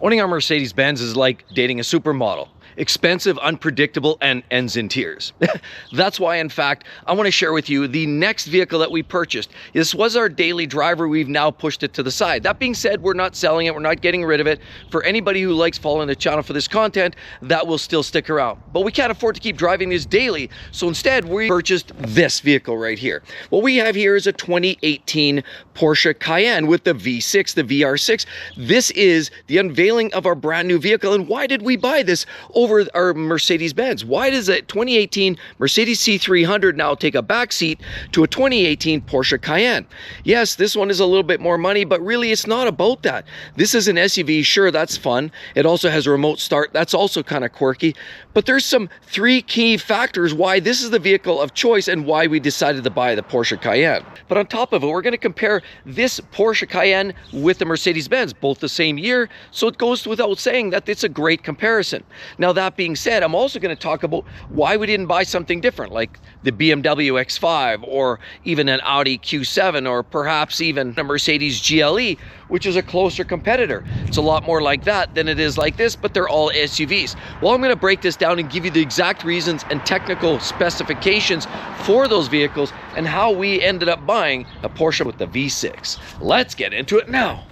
Owning a Mercedes-Benz is like dating a supermodel. Expensive, unpredictable, and ends in tears. That's why, in fact, I want to share with you the next vehicle that we purchased. This was our daily driver. We've now pushed it to the side. That being said, we're not selling it. We're not getting rid of it. For anybody who likes following the channel for this content, that will still stick around. But we can't afford to keep driving this daily. So instead, we purchased this vehicle right here. What we have here is a 2018 Porsche Cayenne with the V6, the VR6. This is the unveiling of our brand new vehicle. And why did we buy this over our Mercedes-Benz? Why does a 2018 Mercedes C300 now take a backseat to a 2018 Porsche Cayenne? Yes, this one is a little bit more money, but really it's not about that. This is an SUV, sure, that's fun. It also has a remote start. That's also kind of quirky. But there's some three key factors why this is the vehicle of choice and why we decided to buy the Porsche Cayenne. But on top of it, we're going to compare this Porsche Cayenne with the Mercedes-Benz, both the same year. So it goes without saying that it's a great comparison. Now, that being said, I'm also going to talk about why we didn't buy something different, like the BMW X5 or even an Audi Q7 or perhaps even a Mercedes GLE, which is a closer competitor. It's a lot more like that than it is like this, but they're all SUVs. Well, I'm going to break this down and give you the exact reasons and technical specifications for those vehicles and how we ended up buying a Porsche with the V6. Let's get into it now.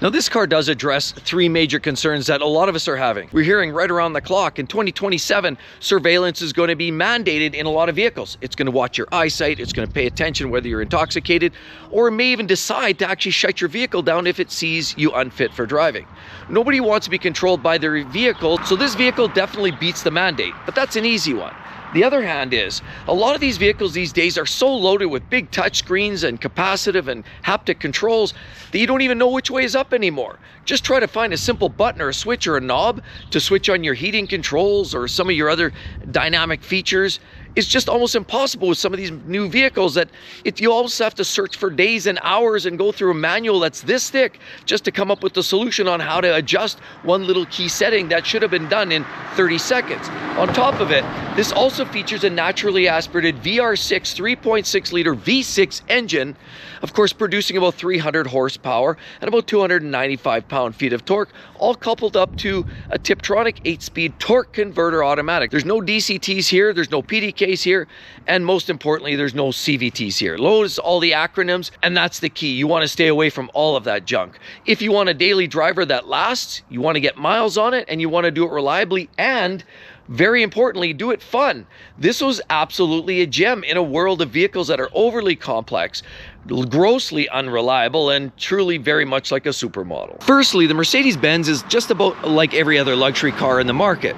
Now, this car does address three major concerns that a lot of us are having. We're hearing right around the clock in 2027, surveillance is going to be mandated in a lot of vehicles. It's going to watch your eyesight. It's going to pay attention whether you're intoxicated, or it may even decide to actually shut your vehicle down if it sees you unfit for driving. Nobody wants to be controlled by their vehicle, so this vehicle definitely beats the mandate, but that's an easy one. The other hand is, a lot of these vehicles these days are so loaded with big touch screens and capacitive and haptic controls that you don't even know which way is up anymore. Just try to find a simple button or a switch or a knob to switch on your heating controls or some of your other dynamic features. It's just almost impossible with some of these new vehicles that you also have to search for days and hours and go through a manual that's this thick just to come up with the solution on how to adjust one little key setting that should have been done in 30 seconds. On top of it, this also features a naturally aspirated VR6 3.6 liter V6 engine, of course producing about 300 horsepower and about 295 pound-feet of torque, all coupled up to a Tiptronic 8-speed torque converter automatic. There's no DCTs here, there's no PDK here, and most importantly, there's no CVTs here. Loads all the acronyms, and that's the key. You want to stay away from all of that junk. If you want a daily driver that lasts, you want to get miles on it, and you want to do it reliably, and very importantly, do it fun. This was absolutely a gem in a world of vehicles that are overly complex, grossly unreliable, and truly very much like a supermodel. Firstly, the Mercedes-Benz is just about like every other luxury car in the market.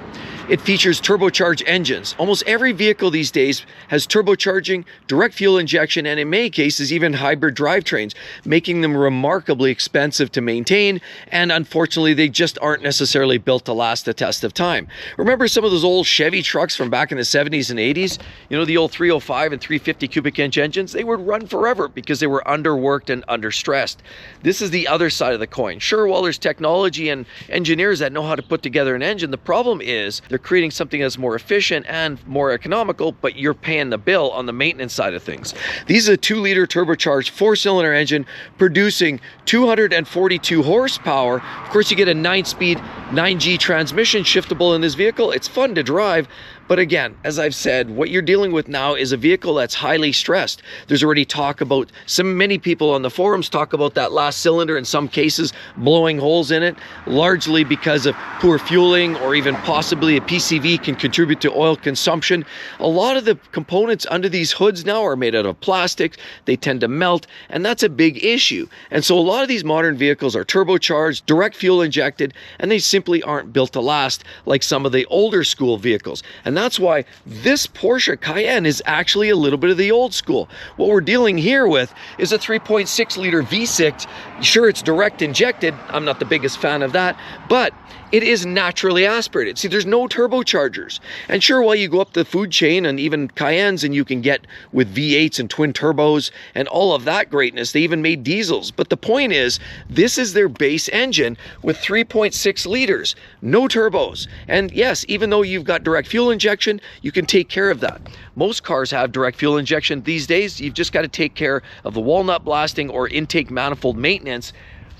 It features turbocharged engines. Almost every vehicle these days has turbocharging, direct fuel injection, and in many cases even hybrid drivetrains, making them remarkably expensive to maintain, and unfortunately they just aren't necessarily built to last the test of time. Remember some of those old Chevy trucks from back in the 70s and 80s? You know, the old 305 and 350 cubic inch engines? They would run forever because they were underworked and understressed. This is the other side of the coin. Sure, while there's technology and engineers that know how to put together an engine, the problem is they're creating something that's more efficient and more economical, but you're paying the bill on the maintenance side of things. These are a 2-liter turbocharged 4-cylinder engine producing 242 horsepower. Of course, you get a 9-speed 9G transmission shiftable in this vehicle. It's fun to drive. But again, as I've said, what you're dealing with now is a vehicle that's highly stressed. There's already talk about, many people on the forums talk about that last cylinder in some cases blowing holes in it, largely because of poor fueling or even possibly a PCV can contribute to oil consumption. A lot of the components under these hoods now are made out of plastic. They tend to melt, and that's a big issue. And so a lot of these modern vehicles are turbocharged, direct fuel injected, and they simply aren't built to last like some of the older school vehicles. And that's why this Porsche Cayenne is actually a little bit of the old school. What we're dealing here with is a 3.6 liter V6. Sure, it's direct injected. I'm not the biggest fan of that, but it is naturally aspirated. See, there's no turbochargers. And sure, while you go up the food chain and even Cayennes, and you can get with V8s and twin turbos and all of that greatness, they even made diesels. But the point is, this is their base engine with 3.6 liters, no turbos. And yes, even though you've got direct fuel injection, you can take care of that. Most cars have direct fuel injection these days. You've just got to take care of the walnut blasting or intake manifold maintenance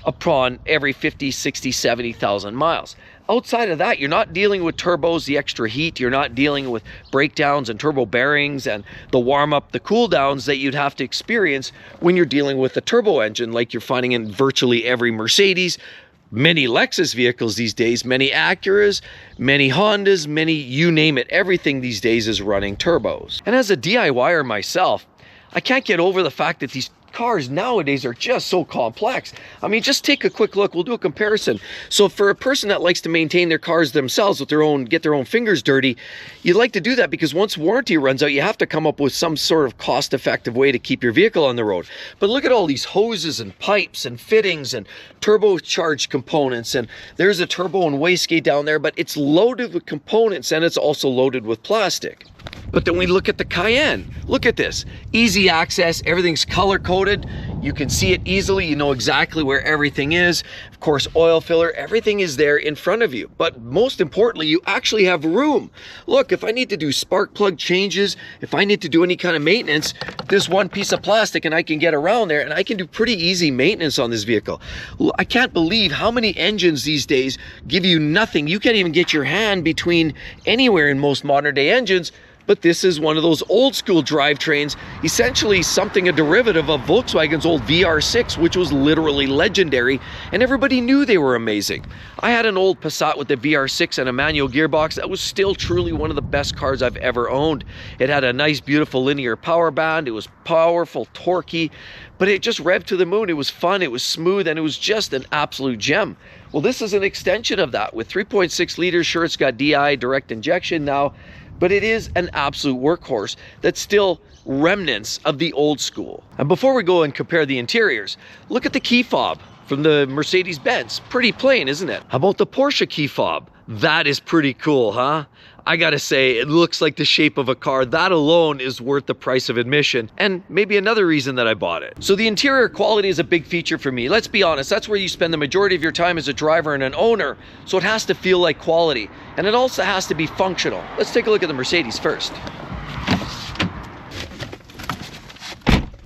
upon every 50, 60, 70,000 miles. Outside of that, you're not dealing with turbos, the extra heat. You're not dealing with breakdowns and turbo bearings and the warm up, the cool downs that you'd have to experience when you're dealing with a turbo engine, like you're finding in virtually every Mercedes, many Lexus vehicles these days, many Acuras, many Hondas, many, you name it, everything these days is running turbos. And as a DIYer myself, I can't get over the fact that these cars nowadays are just so complex. I mean, just take a quick look. We'll do a comparison. So for a person that likes to maintain their cars themselves with get their own fingers dirty, you'd like to do that because once warranty runs out, you have to come up with some sort of cost-effective way to keep your vehicle on the road. But look at all these hoses and pipes and fittings and turbocharged components, and there's a turbo and wastegate down there, but it's loaded with components and it's also loaded with plastic. But then we look at the Cayenne. Look at this. Easy access, everything's color-coded. You can see it easily, you know exactly where everything is. Of course, oil filler, everything is there in front of you. But most importantly, you actually have room. Look, if I need to do spark plug changes, if I need to do any kind of maintenance, there's one piece of plastic and I can get around there and I can do pretty easy maintenance on this vehicle. I can't believe how many engines these days give you nothing. You can't even get your hand between anywhere in most modern day engines. But this is one of those old school drivetrains, essentially something a derivative of Volkswagen's old VR6, which was literally legendary, and everybody knew they were amazing. I had an old Passat with the VR6 and a manual gearbox that was still truly one of the best cars I've ever owned. It had a nice, beautiful linear power band. It was powerful, torquey, but it just revved to the moon. It was fun, it was smooth, and it was just an absolute gem. Well, this is an extension of that with 3.6 liters. Sure, it's got DI, direct injection now, but it is an absolute workhorse that's still remnants of the old school. And before we go and compare the interiors, look at the key fob from the Mercedes-Benz. Pretty plain, isn't it? How about the Porsche key fob? That is pretty cool, huh? I gotta say, it looks like the shape of a car. That alone is worth the price of admission, and maybe another reason that I bought it. So the interior quality is a big feature for me. Let's be honest, that's where you spend the majority of your time as a driver and an owner, so it has to feel like quality, and it also has to be functional. Let's take a look at the Mercedes first.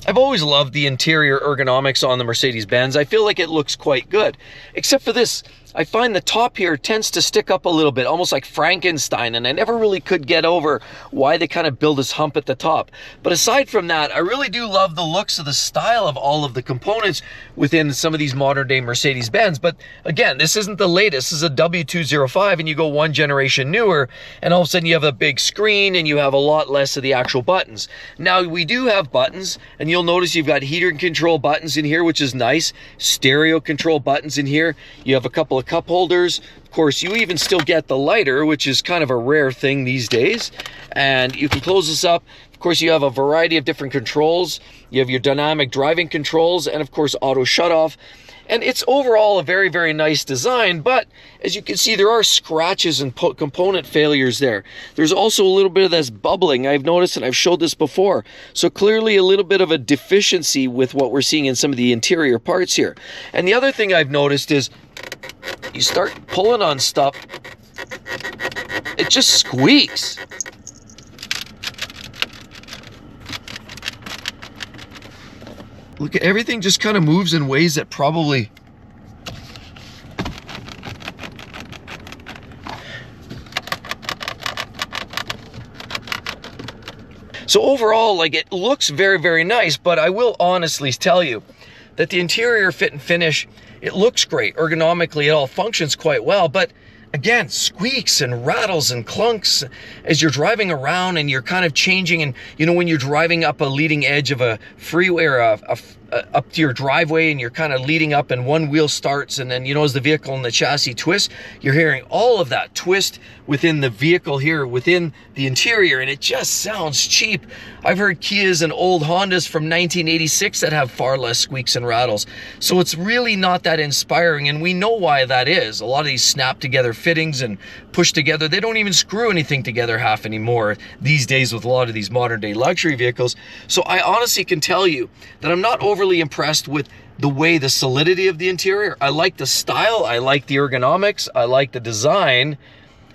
I've always loved the interior ergonomics on the Mercedes-Benz. I feel like it looks quite good, except for this. I find the top here tends to stick up a little bit, almost like Frankenstein, and I never really could get over why they kind of build this hump at the top. But aside from that, I really do love the looks of the style of all of the components within some of these modern day Mercedes-Benz. But again, this isn't the latest. This is a W205, and you go one generation newer, and all of a sudden you have a big screen and you have a lot less of the actual buttons. Now, we do have buttons, and you'll notice you've got heater control buttons in here, which is nice. Stereo control buttons in here. You have a couple of cup holders. Of course, you even still get the lighter, which is kind of a rare thing these days. And you can close this up. Of course, you have a variety of different controls. You have your dynamic driving controls and, of course, auto shutoff. And it's overall a very, very nice design, but as you can see, there are scratches and component failures there. There's also a little bit of this bubbling I've noticed, and I've showed this before. So clearly a little bit of a deficiency with what we're seeing in some of the interior parts here. And the other thing I've noticed is you start pulling on stuff, it just squeaks. Look, everything just kind of moves in ways that probably... So overall, like, it looks very, very nice, but I will honestly tell you that the interior fit and finish, it looks great. Ergonomically, it all functions quite well, but again, squeaks and rattles and clunks as you're driving around and you're kind of changing. And you know, when you're driving up a leading edge of a freeway or up to your driveway and you're kind of leading up and one wheel starts, and then, you know, as the vehicle and the chassis twist, you're hearing all of that twist within the vehicle here, within the interior, and it just sounds cheap. I've heard Kias and old Hondas from 1986 that have far less squeaks and rattles. So it's really not that inspiring, and we know why that is. A lot of these snap together fittings and push together, they don't even screw anything together half anymore these days with a lot of these modern day luxury vehicles. So I honestly can tell you that I'm not overly impressed with the solidity of the interior. I like the style, I like the ergonomics, I like the design,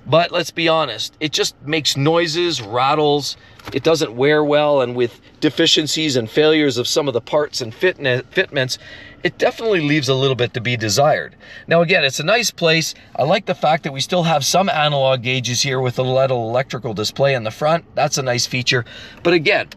but let's be honest, it just makes noises, rattles, it doesn't wear well, and with deficiencies and failures of some of the parts and fitments, it definitely leaves a little bit to be desired. Now again, it's a nice place. I like the fact that we still have some analog gauges here with a little electrical display in the front. That's a nice feature. But again,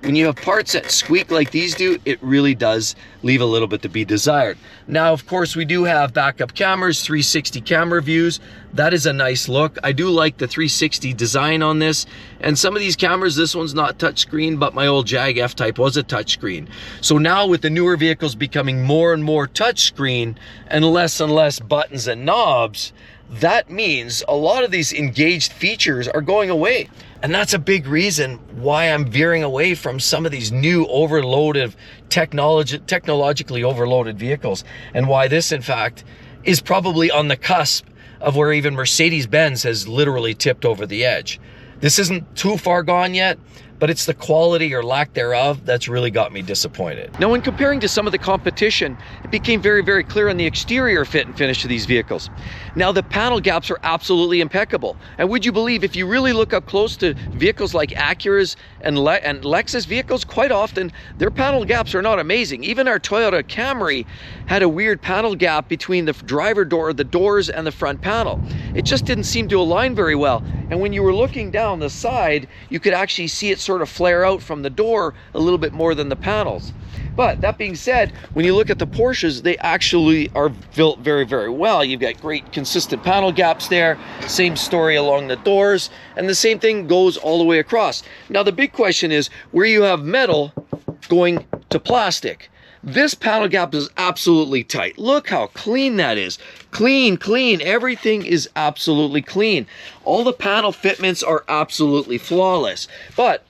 when you have parts that squeak like these do, it really does leave a little bit to be desired. Now, of course, we do have backup cameras, 360 camera views. That is a nice look. I do like the 360 design on this. And some of these cameras, this one's not touchscreen, but my old Jag F-Type was a touchscreen. So now with the newer vehicles becoming more and more touchscreen and less buttons and knobs, that means a lot of these engaged features are going away. And that's a big reason why I'm veering away from some of these new overloaded, technologically overloaded vehicles, and why this, in fact, is probably on the cusp of where even Mercedes-Benz has literally tipped over the edge. This isn't too far gone yet, but it's the quality or lack thereof that's really got me disappointed. Now, when comparing to some of the competition, it became very, very clear on the exterior fit and finish of these vehicles. Now, the panel gaps are absolutely impeccable. And would you believe, if you really look up close to vehicles like Acura's and Lexus vehicles, quite often their panel gaps are not amazing. Even our Toyota Camry had a weird panel gap between the driver door, the doors, and the front panel. It just didn't seem to align very well. And when you were looking down the side, you could actually see it sort of flare out from the door a little bit more than the panels. But that being said, when you look at the Porsches, they actually are built very, very well. You've got great consistent panel gaps there, same story along the doors, and the same thing goes all the way across. Now the big question is, where you have metal going to plastic, this panel gap is absolutely tight. Look how clean that is. Clean, clean. Everything is absolutely clean. All the panel fitments are absolutely flawless. But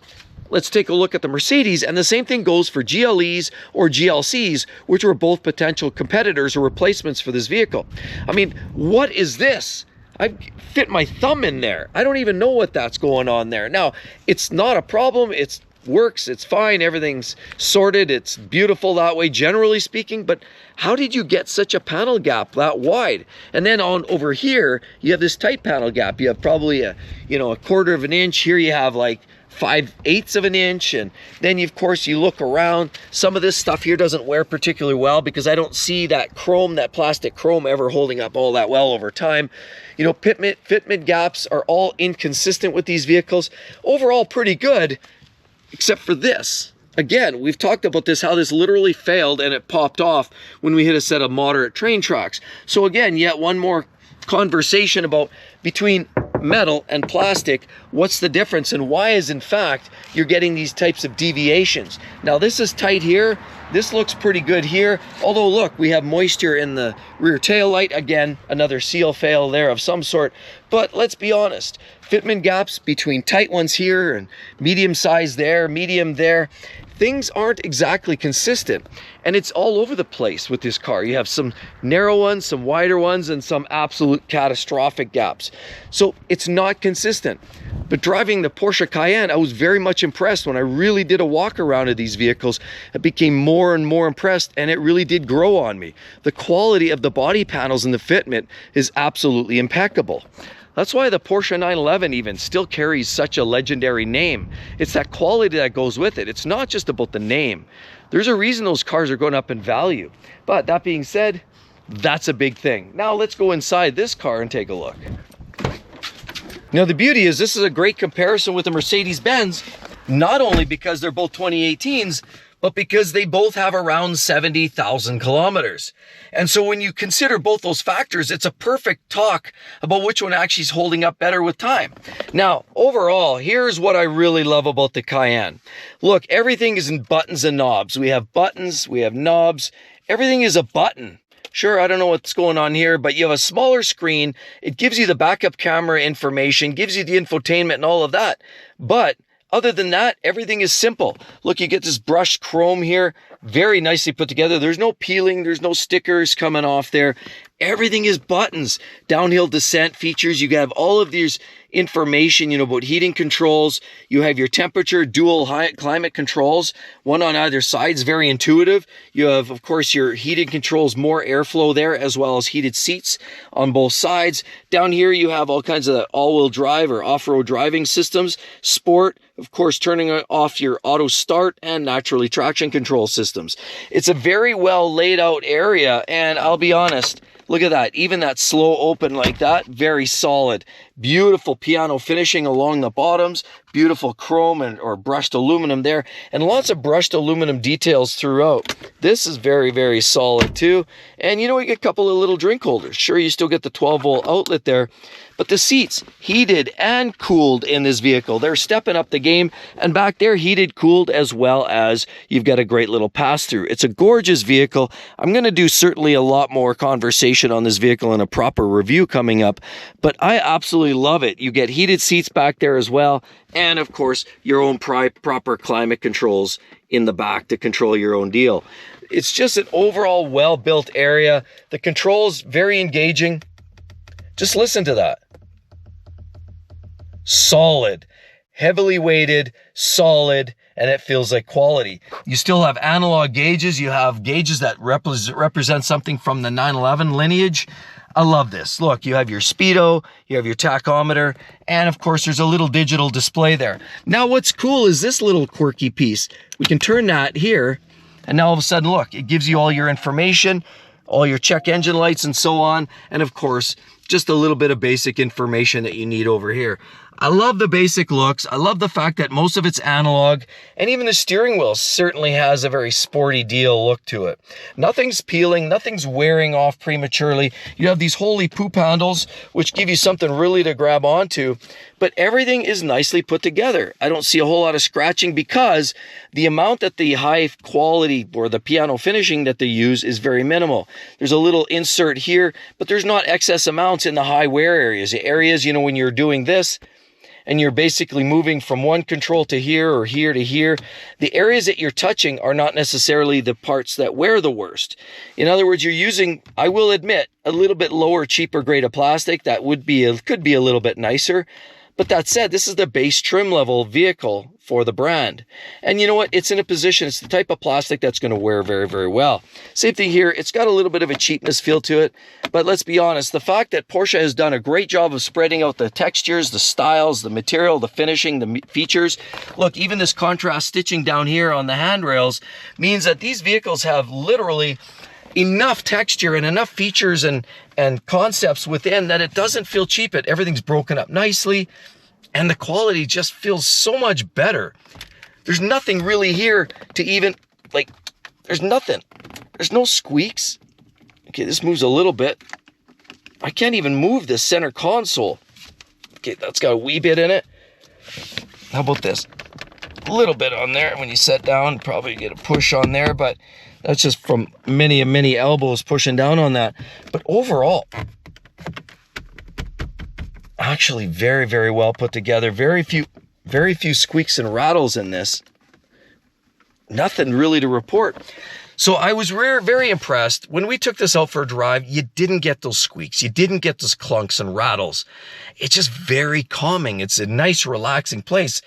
let's take a look at the Mercedes, and the same thing goes for GLEs or GLCs, which were both potential competitors or replacements for this vehicle. I mean, what is this? I fit my thumb in there. I don't even know what that's going on there. Now, it's not a problem. It works, it's fine, everything's sorted, it's beautiful that way, generally speaking, but how did you get such a panel gap that wide? And then on over here, you have this tight panel gap. You have probably a 1/4 of an inch. Here you have like 5/8 of an inch. And then of course you look around, some of this stuff here doesn't wear particularly well because I don't see that chrome, that plastic chrome, ever holding up all that well over time. You know, fitment gaps are all inconsistent with these vehicles. Overall pretty good, except for this. Again, we've talked about this, how this literally failed and it popped off when we hit a set of moderate train tracks. So again, yet one more conversation about between metal and plastic, what's the difference, and why is in fact you're getting these types of deviations. Now this is tight here, this looks pretty good here, although look, we have moisture in the rear tail light. Again, another seal fail there of some sort. But let's be honest, fitment gaps between tight ones here and medium size there, medium there, things aren't exactly consistent, and it's all over the place with this car. You have some narrow ones, some wider ones, and some absolute catastrophic gaps. So it's not consistent. But driving the Porsche Cayenne, I was very much impressed. When I really did a walk around of these vehicles, I became more and more impressed, and it really did grow on me. The quality of the body panels and the fitment is absolutely impeccable. That's why the Porsche 911 even still carries such a legendary name. It's that quality that goes with it. It's not just about the name. There's a reason those cars are going up in value. But that being said, that's a big thing. Now let's go inside this car and take a look. Now the beauty is this is a great comparison with the Mercedes-Benz, not only because they're both 2018s, but because they both have around 70,000 kilometers. And so when you consider both those factors, it's a perfect talk about which one actually is holding up better with time. Now, overall, here's what I really love about the Cayenne. Look, everything is in buttons and knobs. We have buttons, we have knobs, everything is a button. Sure, I don't know what's going on here, but you have a smaller screen. It gives you the backup camera information, gives you the infotainment and all of that. But other than that, everything is simple. Look, you get this brushed chrome here, very nicely put together. There's no peeling, there's no stickers coming off there. Everything is buttons. Downhill descent features. You have all of these information, about heating controls. You have your temperature, dual climate controls, one on either side. It's very intuitive. You have, of course, your heating controls, more airflow there, as well as heated seats on both sides. Down here, you have all kinds of all-wheel drive or off-road driving systems, sport, Of course, turning off your auto start and naturally traction control systems. It's a very well laid out area, and I'll be honest, look at that. Even that slow open like that, very solid. Beautiful piano finishing along the bottoms, beautiful chrome or brushed aluminum there, and lots of brushed aluminum details throughout. This is very, very solid too. And you know, you get a couple of little drink holders. Sure, you still get the 12-volt outlet there, but the seats heated and cooled in this vehicle. They're stepping up the game, and back there heated, cooled, as well as you've got a great little pass-through. It's a gorgeous vehicle. I'm going to do certainly a lot more conversation on this vehicle and a proper review coming up, but I absolutely love it. You get heated seats back there as well, and of course your own proper climate controls in the back to control your own deal. It's just an overall well-built area. The controls very engaging. Just listen to that. Solid, heavily weighted, solid, and it feels like quality. You still have analog gauges. You have gauges that represent something from the 911 lineage. I love this. Look, you have your speedo, you have your tachometer, and of course there's a little digital display there. Now what's cool is this little quirky piece. We can turn that here, and now all of a sudden, look, it gives you all your information, all your check engine lights and so on, and of course, just a little bit of basic information that you need over here. I love the basic looks. I love the fact that most of it's analog, and even the steering wheel certainly has a very sporty deal look to it. Nothing's peeling, nothing's wearing off prematurely. You have these holy poop handles, which give you something really to grab onto, but everything is nicely put together. I don't see a whole lot of scratching because the amount that the high quality or the piano finishing that they use is very minimal. There's a little insert here, but there's not excess amounts in the high wear areas. The areas, you know, when you're doing this, and you're basically moving from one control to here or here to here, the areas that you're touching are not necessarily the parts that wear the worst. In other words, you're using, I will admit, a little bit lower, cheaper grade of plastic that could be a little bit nicer. But that said, this is the base trim level vehicle for the brand. And you know what? It's in a position, it's the type of plastic that's going to wear very, very well. Same thing here. It's got a little bit of a cheapness feel to it. But let's be honest, the fact that Porsche has done a great job of spreading out the textures, the styles, the material, the finishing, the features. Look, even this contrast stitching down here on the handrails means that these vehicles have literally enough texture and enough features and concepts within that it doesn't feel cheap. Everything's broken up nicely, and the quality just feels so much better. There's nothing really here to even, like, there's nothing. There's no squeaks. Okay, this moves a little bit. I can't even move the center console. Okay, that's got a wee bit in it. How about this? A little bit on there. When you sit down, probably get a push on there, but that's just from many elbows pushing down on that. But overall, actually very, very well put together. Very few squeaks and rattles in this. Nothing really to report. So I was very impressed. When we took this out for a drive, you didn't get those squeaks. You didn't get those clunks and rattles. It's just very calming. It's a nice, relaxing place.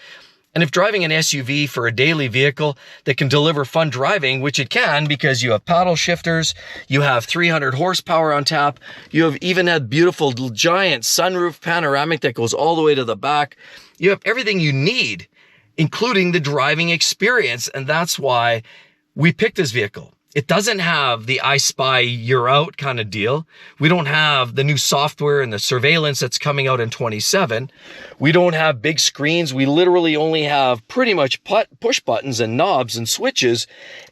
And if driving an SUV for a daily vehicle that can deliver fun driving, which it can because you have paddle shifters, you have 300 horsepower on tap, you have even had beautiful giant sunroof panoramic that goes all the way to the back. You have everything you need, including the driving experience. And that's why we picked this vehicle. It doesn't have the I spy, you're out kind of deal. We don't have the new software and the surveillance that's coming out in 27. We don't have big screens. We literally only have pretty much push buttons and knobs and switches.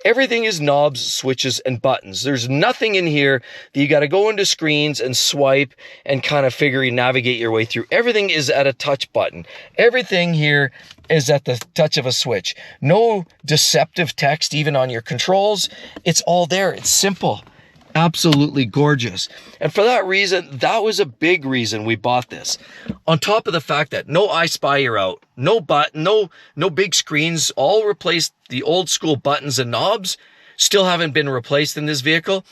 Everything is knobs, switches, and buttons. There's nothing in here that you got to go into screens and swipe and kind of navigate your way through. Everything is at a touch button. Everything here is at the touch of a switch. No deceptive text even on your controls. It's all there. It's simple. Absolutely gorgeous. And for that reason, that was a big reason we bought this. On top of the fact that no I spy, you're out, no button, no big screens, all replaced. The old school buttons and knobs still haven't been replaced in this vehicle.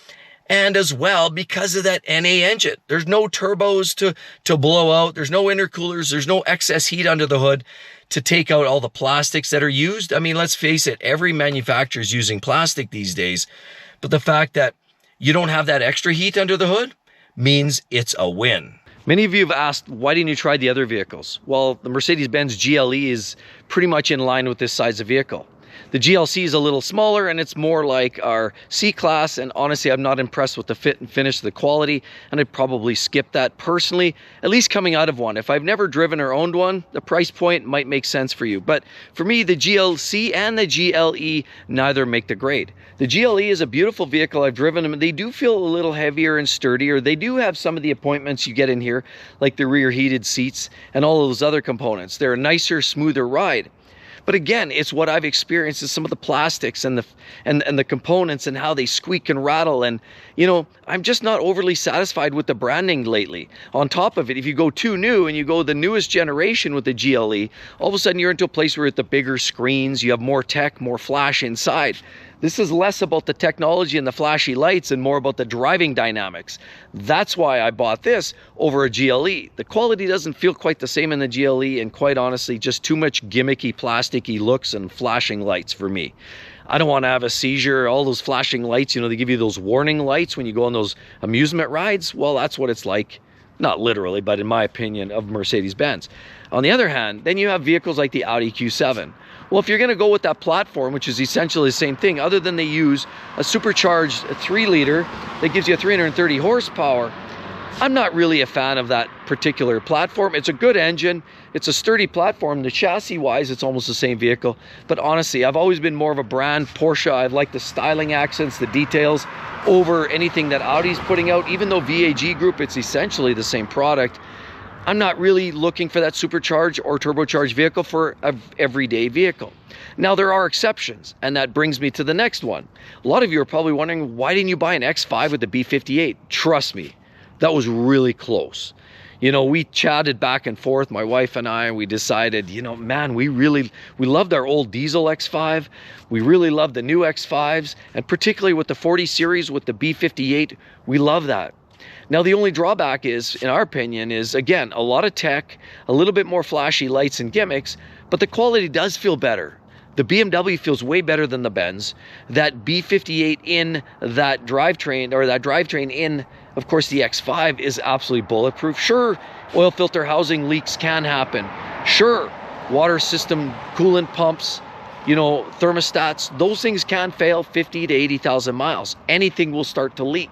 And as well, because of that NA engine, there's no turbos to blow out. There's no intercoolers. There's no excess heat under the hood to take out all the plastics that are used. I mean, let's face it, every manufacturer is using plastic these days. But the fact that you don't have that extra heat under the hood means it's a win. Many of you have asked, why didn't you try the other vehicles? Well, the Mercedes-Benz GLE is pretty much in line with this size of vehicle. The GLC is a little smaller and it's more like our C-Class, and honestly I'm not impressed with the fit and finish, the quality, and I'd probably skip that personally, at least coming out of one. If I've never driven or owned one, the price point might make sense for you. But for me, the GLC and the GLE neither make the grade. The GLE is a beautiful vehicle. I've driven them. They do feel a little heavier and sturdier. They do have some of the appointments you get in here, like the rear heated seats and all of those other components. They're a nicer, smoother ride. But again, it's what I've experienced is some of the plastics and the components and how they squeak and rattle. And, you know, I'm just not overly satisfied with the branding lately. On top of it, if you go too new and you go the newest generation with the GLE, all of a sudden you're into a place where at the bigger screens, you have more tech, more flash inside. This is less about the technology and the flashy lights and more about the driving dynamics. That's why I bought this over a GLE. The quality doesn't feel quite the same in the GLE, and quite honestly, just too much gimmicky, plasticky looks and flashing lights for me. I don't want to have a seizure. All those flashing lights, you know, they give you those warning lights when you go on those amusement rides. Well, that's what it's like. Not literally, but in my opinion, of Mercedes-Benz. On the other hand, then you have vehicles like the Audi Q7. Well, if you're going to go with that platform, which is essentially the same thing, other than they use a supercharged 3-liter that gives you 330 horsepower, I'm not really a fan of that particular platform. It's a good engine. It's a sturdy platform. The chassis-wise, it's almost the same vehicle. But honestly, I've always been more of a brand Porsche. I've liked the styling accents, the details, over anything that Audi's putting out. Even though VAG Group, it's essentially the same product, I'm not really looking for that supercharged or turbocharged vehicle for an everyday vehicle. Now, there are exceptions, and that brings me to the next one. A lot of you are probably wondering, why didn't you buy an X5 with the B58? Trust me, that was really close. You know, we chatted back and forth, my wife and I, and we decided, you know, man, we loved our old diesel X5. We really loved the new X5s, and particularly with the 40 series with the B58, we love that. Now, the only drawback is, in our opinion, is, again, a lot of tech, a little bit more flashy lights and gimmicks, but the quality does feel better. The BMW feels way better than the Benz. That B58 in that drivetrain in, of course, the X5 is absolutely bulletproof. Sure, oil filter housing leaks can happen. Sure, water system coolant pumps, you know, thermostats, those things can fail 50 to 80,000 miles. Anything will start to leak.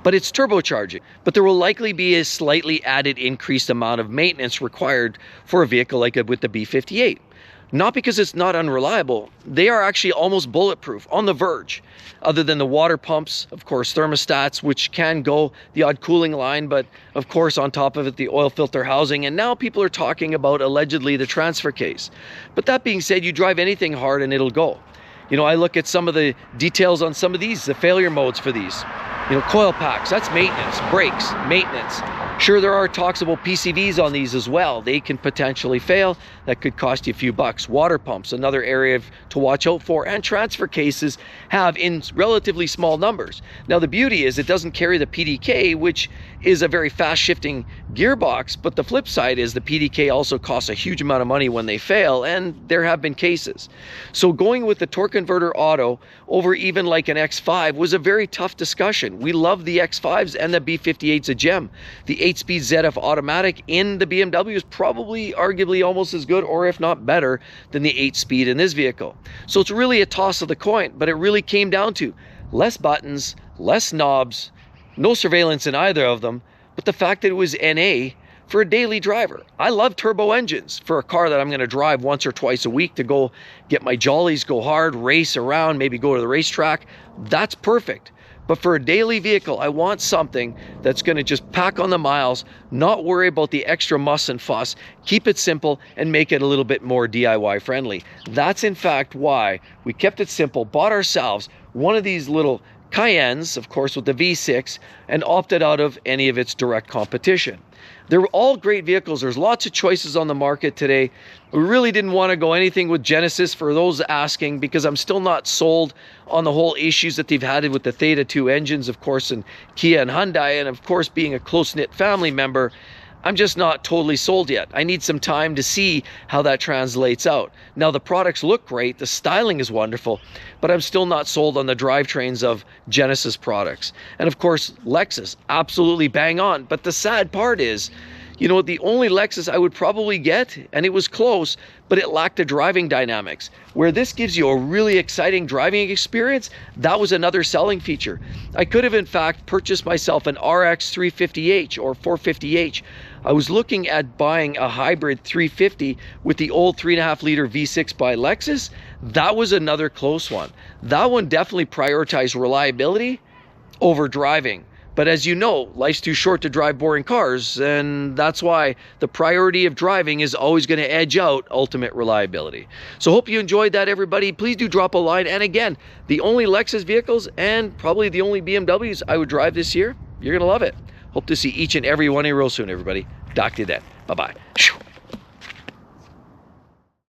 But it's turbocharging. But there will likely be a slightly added increased amount of maintenance required for a vehicle like with the B58. Not because it's not unreliable, they are actually almost bulletproof, on the verge. Other than the water pumps, of course, thermostats, which can go the odd cooling line, but of course on top of it, the oil filter housing, and now people are talking about allegedly the transfer case. But that being said, you drive anything hard and it'll go. You know, I look at some of the details on some of these, the failure modes for these. You know, coil packs, that's maintenance. Brakes, maintenance. Sure, there are talks about PCVs on these as well. They can potentially fail. That could cost you a few bucks. Water pumps, another area to watch out for. And transfer cases have in relatively small numbers. Now, the beauty is it doesn't carry the PDK, which is a very fast shifting gearbox. But the flip side is the PDK also costs a huge amount of money when they fail. And there have been cases. So going with the torque converter auto over even like an X5 was a very tough discussion. We love the X5s, and the B58's a gem. The 8-speed ZF automatic in the BMW is probably arguably almost as good, or if not better, than the 8-speed in this vehicle. So it's really a toss of the coin, but it really came down to less buttons, less knobs, no surveillance in either of them, but the fact that it was NA for a daily driver. I love turbo engines for a car that I'm going to drive once or twice a week to go get my jollies, go hard, race around, maybe go to the racetrack. That's perfect. But for a daily vehicle, I want something that's going to just pack on the miles, not worry about the extra muss and fuss, keep it simple, and make it a little bit more DIY friendly. That's in fact why we kept it simple, bought ourselves one of these little Cayennes, of course, with the V6, and opted out of any of its direct competition. They're all great vehicles. There's lots of choices on the market today. We really didn't want to go anything with Genesis for those asking, because I'm still not sold on the whole issues that they've had with the Theta 2 engines, of course, and Kia and Hyundai. And of course, being a close-knit family member, I'm just not totally sold yet. I need some time to see how that translates out. Now, the products look great, the styling is wonderful, but I'm still not sold on the drivetrains of Genesis products. And of course, Lexus, absolutely bang on. But the sad part is, you know, the only Lexus I would probably get, and it was close, but it lacked the driving dynamics. Where this gives you a really exciting driving experience, that was another selling feature. I could have in fact purchased myself an RX 350h or 450h. I was looking at buying a hybrid 350 with the old 3.5 liter V6 by Lexus. That was another close one. That one definitely prioritized reliability over driving. But as you know, life's too short to drive boring cars, and that's why the priority of driving is always going to edge out ultimate reliability. So hope you enjoyed that, everybody. Please do drop a line. And again, the only Lexus vehicles and probably the only BMWs I would drive this year, you're going to love it. Hope to see each and every one of you real soon, everybody. Talk to you then. Bye-bye.